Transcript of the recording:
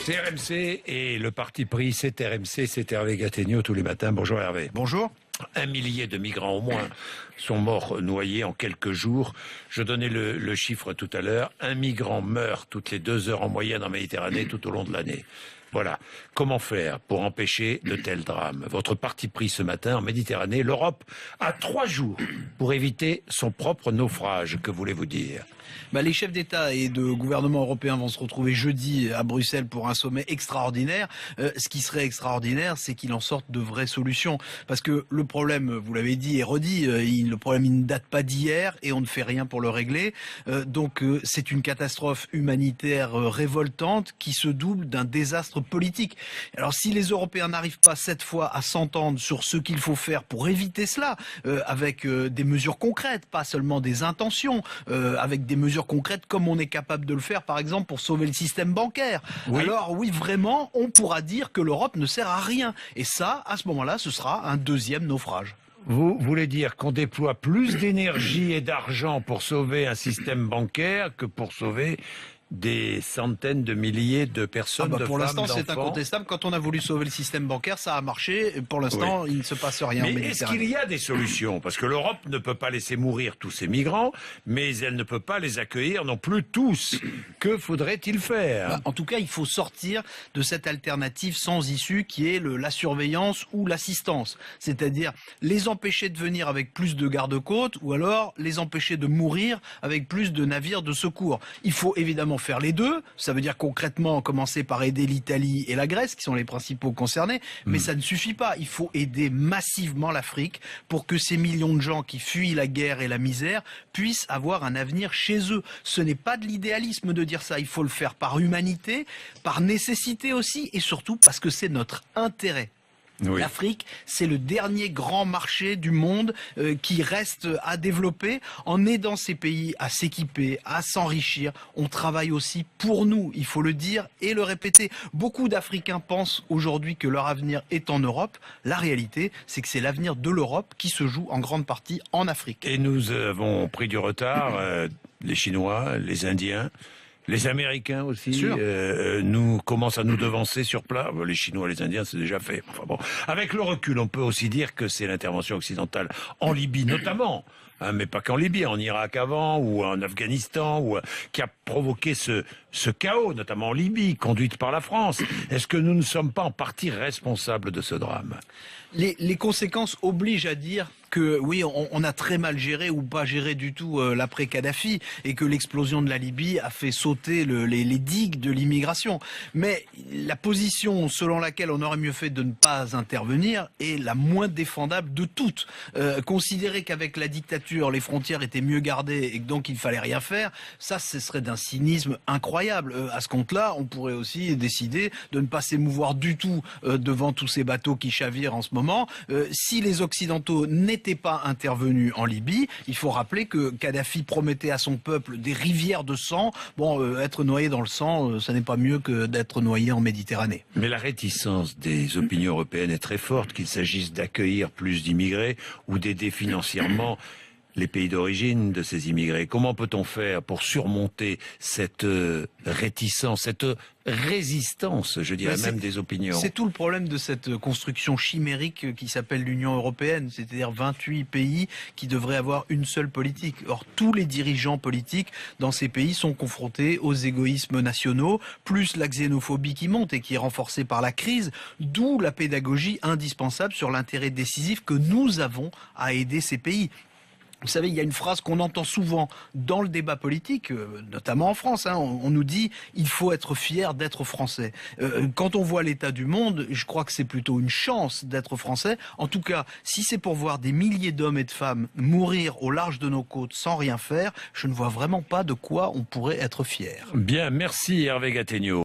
C'est RMC et le parti pris, c'est RMC, c'est Hervé Gattegno tous les matins. Bonjour Hervé. Bonjour. 1 millier de migrants au moins sont morts noyés en quelques jours. Je donnais le chiffre tout à l'heure. 1 migrant meurt toutes les 2 heures en moyenne en Méditerranée tout au long de l'année. Voilà. Comment faire pour empêcher de tels drames? Votre parti pris ce matin en Méditerranée, l'Europe a 3 jours pour éviter son propre naufrage. Que voulez-vous dire? Les chefs d'État et de gouvernement européens vont se retrouver jeudi à Bruxelles pour un sommet extraordinaire. Ce qui serait extraordinaire, c'est qu'il en sorte de vraies solutions. Parce que le problème, vous l'avez dit et redit, le problème il ne date pas d'hier et on ne fait rien pour le régler. Donc c'est une catastrophe humanitaire révoltante qui se double d'un désastre politique. Alors si les Européens n'arrivent pas cette fois à s'entendre sur ce qu'il faut faire pour éviter cela, avec des mesures concrètes, pas seulement des intentions, avec des mesures concrètes comme on est capable de le faire par exemple pour sauver le système bancaire. Oui. Alors oui, vraiment, on pourra dire que l'Europe ne sert à rien. Et ça, à ce moment-là, ce sera un deuxième naufrage. Vous voulez dire qu'on déploie plus d'énergie et d'argent pour sauver un système bancaire que pour sauver des centaines de milliers de personnes, de pour femmes, l'instant, c'est d'enfants. incontestable. Quand on a voulu sauver le système bancaire, ça a marché. Et pour l'instant, il ne se passe rien en Méditerranée. Mais est-ce qu'il y a des solutions? Parce que l'Europe ne peut pas laisser mourir tous ces migrants, mais elle ne peut pas les accueillir non plus tous. Que faudrait-il faire? En tout cas, il faut sortir de cette alternative sans issue qui est la surveillance ou l'assistance. C'est-à-dire les empêcher de venir avec plus de garde-côtes ou alors les empêcher de mourir avec plus de navires de secours. Il faut évidemment faire les deux. Ça veut dire concrètement commencer par aider l'Italie et la Grèce, qui sont les principaux concernés. Mais ça ne suffit pas. Il faut aider massivement l'Afrique pour que ces millions de gens qui fuient la guerre et la misère puissent avoir un avenir chez eux. Ce n'est pas de l'idéalisme de dire ça. Il faut le faire par humanité, par nécessité aussi, et surtout parce que c'est notre intérêt. Oui. L'Afrique, c'est le dernier grand marché du monde qui reste à développer. En aidant ces pays à s'équiper, à s'enrichir, on travaille aussi pour nous, il faut le dire et le répéter. Beaucoup d'Africains pensent aujourd'hui que leur avenir est en Europe. La réalité, c'est que c'est l'avenir de l'Europe qui se joue en grande partie en Afrique. Et nous avons pris du retard, les Chinois, les Indiens, les Américains aussi nous commencent à nous devancer sur place. Les Chinois, les Indiens, c'est déjà fait. Enfin bon, avec le recul, on peut aussi dire que c'est l'intervention occidentale en Libye, notamment, mais pas qu'en Libye, en Irak avant ou en Afghanistan, qui a provoqué ce chaos, notamment en Libye, conduite par la France. Est-ce que nous ne sommes pas en partie responsables de ce drame? Les conséquences obligent à dire que oui, on a très mal géré ou pas géré du tout l'après-Kadhafi et que l'explosion de la Libye a fait sauter les digues de l'immigration. Mais la position selon laquelle on aurait mieux fait de ne pas intervenir est la moins défendable de toutes. Considérer qu'avec la dictature, les frontières étaient mieux gardées et que donc il fallait rien faire, ça, ce serait d'un cynisme incroyable. À ce compte-là, on pourrait aussi décider de ne pas s'émouvoir du tout devant tous ces bateaux qui chavirent en ce moment. Si les Occidentaux n'étaient pas intervenus en Libye, il faut rappeler que Kadhafi promettait à son peuple des rivières de sang. Être noyé dans le sang, ça n'est pas mieux que d'être noyé en Méditerranée. Mais la réticence des opinions européennes est très forte, qu'il s'agisse d'accueillir plus d'immigrés ou d'aider financièrement les pays d'origine de ces immigrés. Comment peut-on faire pour surmonter cette réticence, cette résistance, je dirais même des opinions? C'est tout le problème de cette construction chimérique qui s'appelle l'Union européenne, c'est-à-dire 28 pays qui devraient avoir une seule politique. Or, tous les dirigeants politiques dans ces pays sont confrontés aux égoïsmes nationaux, plus la xénophobie qui monte et qui est renforcée par la crise, d'où la pédagogie indispensable sur l'intérêt décisif que nous avons à aider ces pays. Vous savez, il y a une phrase qu'on entend souvent dans le débat politique, notamment en France. On nous dit « il faut être fier d'être français ». Quand on voit l'état du monde, je crois que c'est plutôt une chance d'être français. En tout cas, si c'est pour voir des milliers d'hommes et de femmes mourir au large de nos côtes sans rien faire, je ne vois vraiment pas de quoi on pourrait être fier. Bien, merci Hervé Gattegno.